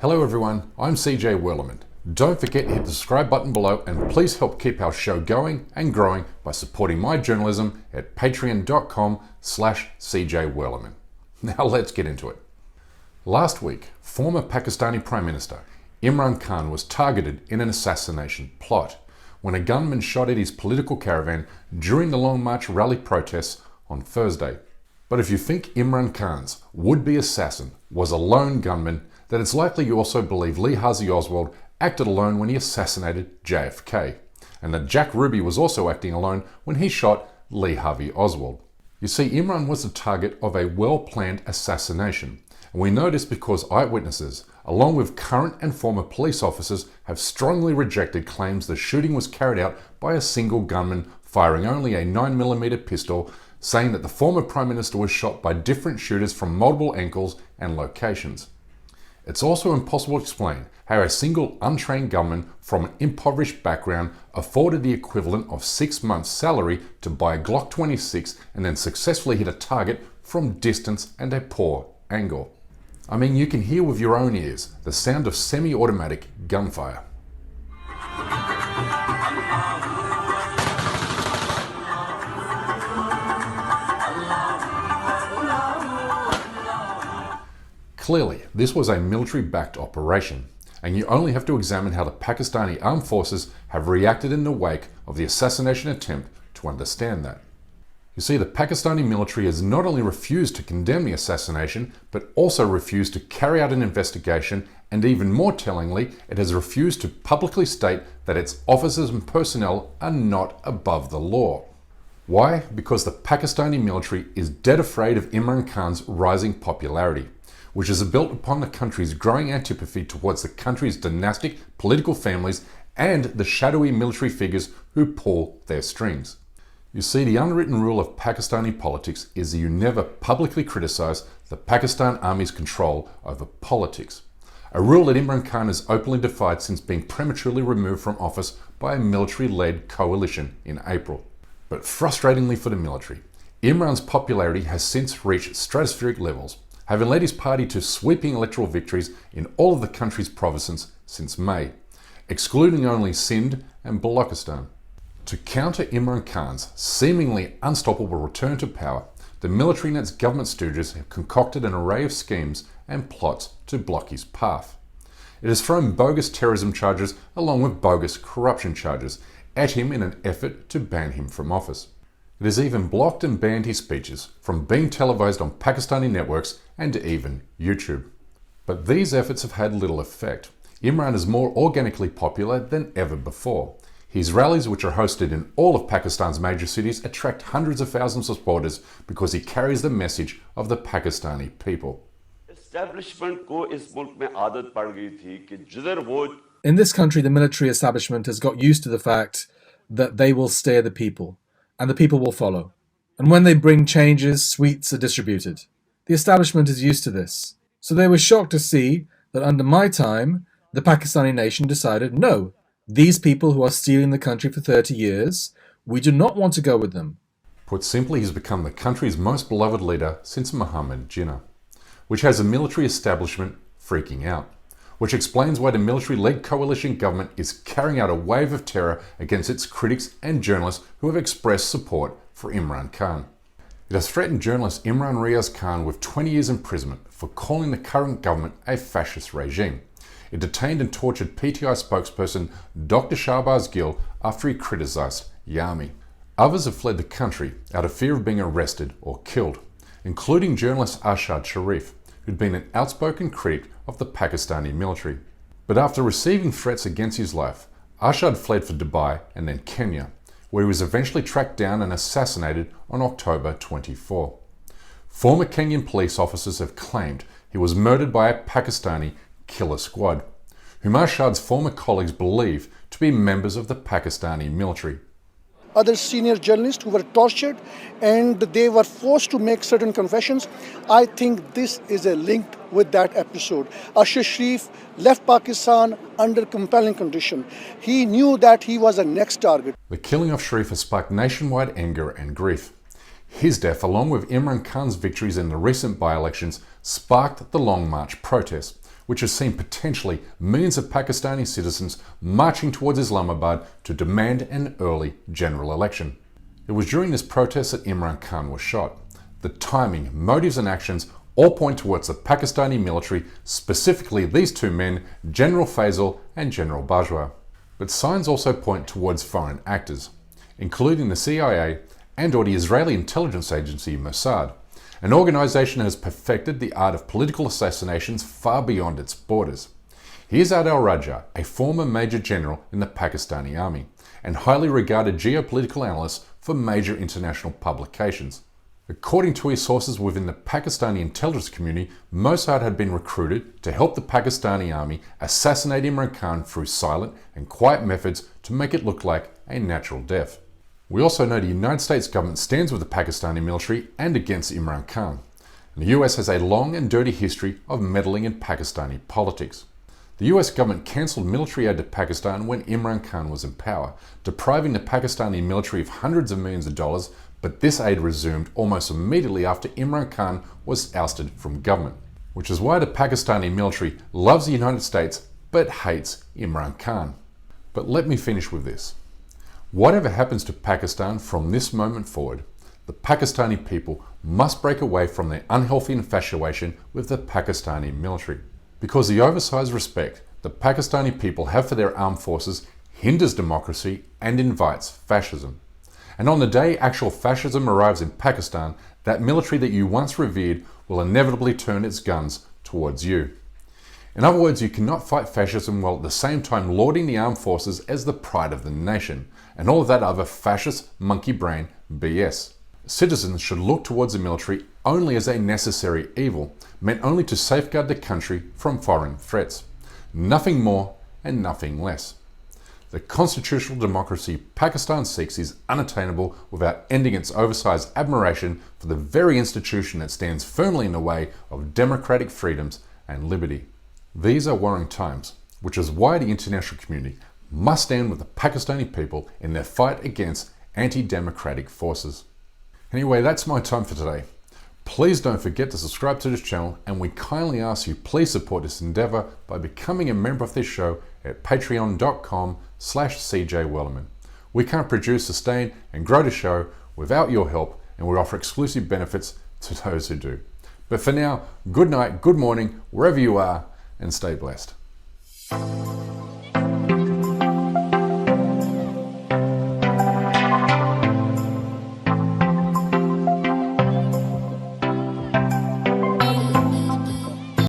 Hello everyone, I'm CJ Werleman. Don't forget to hit the subscribe button below and please help keep our show going and growing by supporting my journalism at patreon.com/CJ Werleman. Now let's get into it. Last week, former Pakistani Prime Minister Imran Khan was targeted in an assassination plot when a gunman shot at his political caravan during the Long March rally protests on Thursday. But if you think Imran Khan's would-be assassin was a lone gunman, then it's likely you also believe Lee Harvey Oswald acted alone when he assassinated JFK, and that Jack Ruby was also acting alone when he shot Lee Harvey Oswald. You see, Imran was the target of a well-planned assassination, and we know this because eyewitnesses, along with current and former police officers, have strongly rejected claims the shooting was carried out by a single gunman firing only a 9mm pistol, saying that the former Prime Minister was shot by different shooters from multiple angles and locations. It's also impossible to explain how a single untrained gunman from an impoverished background afforded the equivalent of 6 months' salary to buy a Glock 26 and then successfully hit a target from distance and a poor angle. I mean, you can hear with your own ears the sound of semi-automatic gunfire. Clearly, this was a military-backed operation, and you only have to examine how the Pakistani armed forces have reacted in the wake of the assassination attempt to understand that. You see, the Pakistani military has not only refused to condemn the assassination, but also refused to carry out an investigation, and even more tellingly, it has refused to publicly state that its officers and personnel are not above the law. Why? Because the Pakistani military is dead afraid of Imran Khan's rising popularity, which is built upon the country's growing antipathy towards the country's dynastic political families and the shadowy military figures who pull their strings. You see, the unwritten rule of Pakistani politics is that you never publicly criticize the Pakistan Army's control over politics, a rule that Imran Khan has openly defied since being prematurely removed from office by a military-led coalition in April. But frustratingly for the military, Imran's popularity has since reached stratospheric levels, having led his party to sweeping electoral victories in all of the country's provinces since May, excluding only Sindh and Balochistan. To counter Imran Khan's seemingly unstoppable return to power, the military and its government stooges have concocted an array of schemes and plots to block his path. It has thrown bogus terrorism charges along with bogus corruption charges at him in an effort to ban him from office. It has even blocked and banned his speeches from being televised on Pakistani networks and even YouTube. But these efforts have had little effect. Imran is more organically popular than ever before. His rallies, which are hosted in all of Pakistan's major cities, attract hundreds of thousands of supporters because he carries the message of the Pakistani people. In this country, the military establishment has got used to the fact that they will steer the people, and the people will follow. And when they bring changes, sweets are distributed. The establishment is used to this. So they were shocked to see that under my time, the Pakistani nation decided, no, these people who are stealing the country for 30 years, we do not want to go with them. Put simply, he's become the country's most beloved leader since Muhammad Jinnah, which has a military establishment freaking out, which explains why the military-led coalition government is carrying out a wave of terror against its critics and journalists who have expressed support for Imran Khan. It has threatened journalist Imran Riaz Khan with 20 years imprisonment for calling the current government a fascist regime. It detained and tortured PTI spokesperson Dr. Shahbaz Gill after he criticized Yami. Others have fled the country out of fear of being arrested or killed, including journalist Arshad Sharif, who'd been an outspoken critic of the Pakistani military. But after receiving threats against his life, Arshad fled for Dubai and then Kenya, where he was eventually tracked down and assassinated on October 24. Former Kenyan police officers have claimed he was murdered by a Pakistani killer squad, whom Arshad's former colleagues believe to be members of the Pakistani military. Other senior journalists who were tortured and they were forced to make certain confessions. I think this is a link with that episode. Arshad Sharif left Pakistan under compelling condition. He knew that he was a next target. The killing of Sharif has sparked nationwide anger and grief. His death, along with Imran Khan's victories in the recent by-elections, sparked the Long March protests, which has seen potentially millions of Pakistani citizens marching towards Islamabad to demand an early general election. It was during this protest that Imran Khan was shot. The timing, motives and actions all point towards the Pakistani military, specifically these two men, General Faisal and General Bajwa. But signs also point towards foreign actors, including the CIA and/or the Israeli intelligence agency Mossad, an organization that has perfected the art of political assassinations far beyond its borders. Here's Ad al-Raja, a former major general in the Pakistani army and highly regarded geopolitical analyst for major international publications. According to his sources within the Pakistani intelligence community, Mossad had been recruited to help the Pakistani army assassinate Imran Khan through silent and quiet methods to make it look like a natural death. We also know the United States government stands with the Pakistani military and against Imran Khan. And the US has a long and dirty history of meddling in Pakistani politics. The US government cancelled military aid to Pakistan when Imran Khan was in power, depriving the Pakistani military of hundreds of millions of dollars, but this aid resumed almost immediately after Imran Khan was ousted from government, which is why the Pakistani military loves the United States but hates Imran Khan. But let me finish with this. Whatever happens to Pakistan from this moment forward, the Pakistani people must break away from their unhealthy infatuation with the Pakistani military, because the oversized respect the Pakistani people have for their armed forces hinders democracy and invites fascism. And on the day actual fascism arrives in Pakistan, that military that you once revered will inevitably turn its guns towards you. In other words, you cannot fight fascism while at the same time lauding the armed forces as the pride of the nation, and all of that other fascist monkey brain BS. Citizens should look towards the military only as a necessary evil, meant only to safeguard the country from foreign threats. Nothing more and nothing less. The constitutional democracy Pakistan seeks is unattainable without ending its oversized admiration for the very institution that stands firmly in the way of democratic freedoms and liberty. These are worrying times, which is why the international community must stand with the Pakistani people in their fight against anti-democratic forces. Anyway, that's my time for today. Please don't forget to subscribe to this channel, and we kindly ask you please support this endeavor by becoming a member of this show at patreon.com/CJWellerman. We can't produce, sustain and grow the show without your help, and we offer exclusive benefits to those who do. But for now, good night, good morning, wherever you are, and stay blessed.